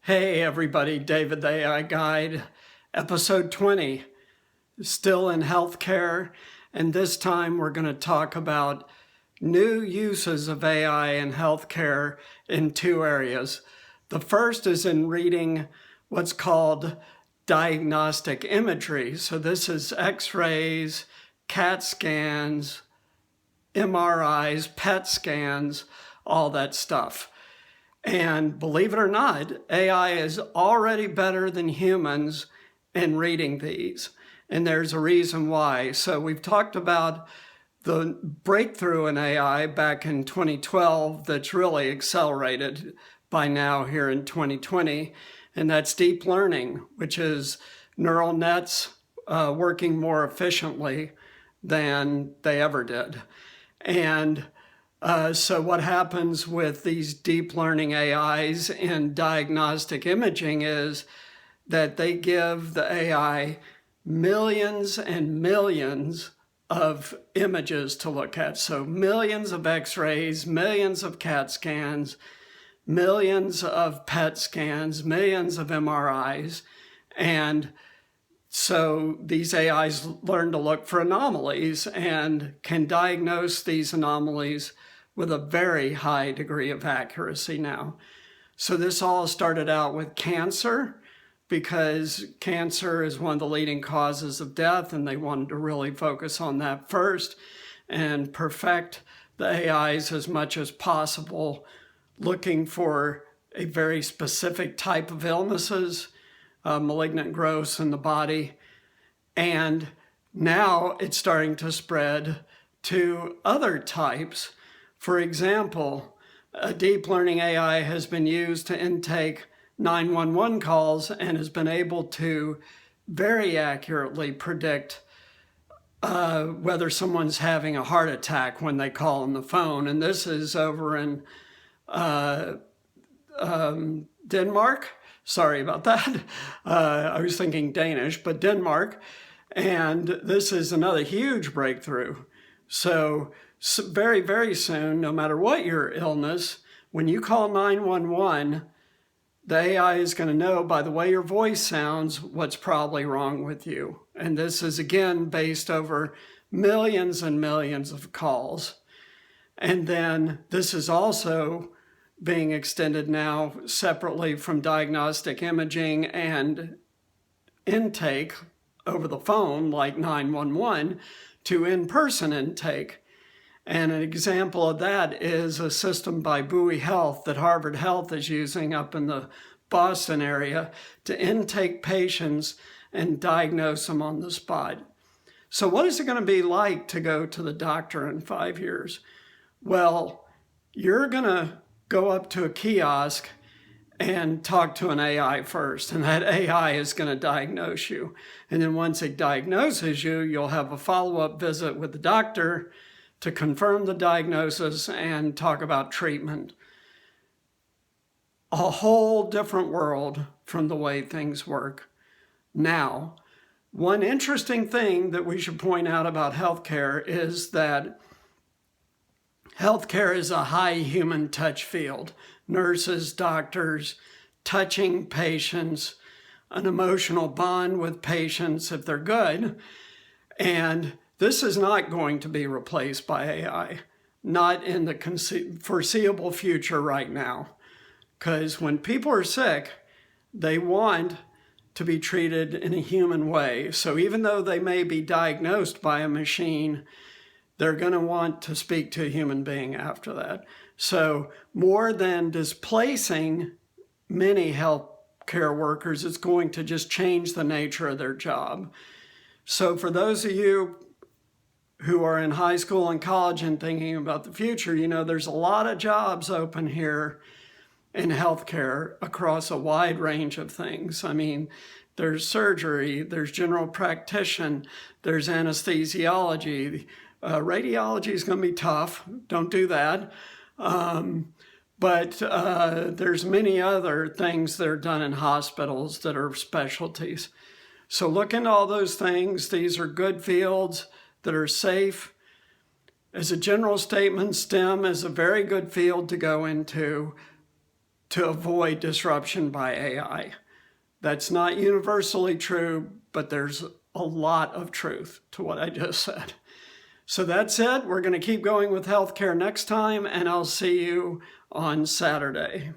Hey everybody, David the AI Guide, episode 20, still in healthcare, and this time we're going to talk about new uses of AI in healthcare in two areas. The first is in reading what's called diagnostic imagery. So this is X-rays, CAT scans, MRIs, PET scans, all that stuff. And believe it or not, AI is already better than humans in reading these. And there's a reason why. So we've talked about the breakthrough in AI back in 2012 that's really accelerated by now here in 2020. And that's deep learning, which is neural nets working more efficiently than they ever did. And so what happens with these deep learning AIs in diagnostic imaging is that they give the AI millions and millions of images to look at. So millions of X-rays, millions of CAT scans, millions of PET scans, millions of MRIs. And so these AIs learn to look for anomalies and can diagnose these anomalies with a very high degree of accuracy now. So this all started out with cancer, because cancer is one of the leading causes of death, and they wanted to really focus on that first and perfect the AIs as much as possible, looking for a very specific type of illnesses, malignant growths in the body. And now it's starting to spread to other types. For example, a deep learning AI has been used to intake 911 calls and has been able to very accurately predict whether someone's having a heart attack when they call on the phone. And this is over in Denmark. Sorry about that. I was thinking Danish, but Denmark. And this is another huge breakthrough. So very, very soon, no matter what your illness, when you call 911, the AI is going to know by the way your voice sounds what's probably wrong with you. And this is, again, based over millions and millions of calls. And then this is also being extended now separately from diagnostic imaging and intake over the phone, like 911, to in-person intake. And an example of that is a system by Bowie Health that Harvard Health is using up in the Boston area to intake patients and diagnose them on the spot. So what is it going to be like to go to the doctor in 5 years? Well, you're going to go up to a kiosk and talk to an AI first, and that AI is going to diagnose you. And then once it diagnoses you, you'll have a follow-up visit with the doctor to confirm the diagnosis and talk about treatment. A whole different world from the way things work now. One interesting thing that we should point out about healthcare is that healthcare is a high human touch field. Nurses, doctors, touching patients, an emotional bond with patients if they're good. And this is not going to be replaced by AI, not in the foreseeable future right now. Because when people are sick, they want to be treated in a human way. So even though they may be diagnosed by a machine, they're going to want to speak to a human being after that. So more than displacing many healthcare workers, it's going to just change the nature of their job. So for those of you who are in high school and college and thinking about the future, you know, there's a lot of jobs open here in healthcare across a wide range of things. I mean, there's surgery, there's general practitioner, there's anesthesiology. Radiology is going to be tough. Don't do that. But there's many other things that are done in hospitals that are specialties. So look into all those things. These are good fields that are safe. As a general statement, STEM is a very good field to go into to avoid disruption by AI. That's not universally true, but there's a lot of truth to what I just said. So that's it. We're going to keep going with healthcare next time, and I'll see you on Saturday.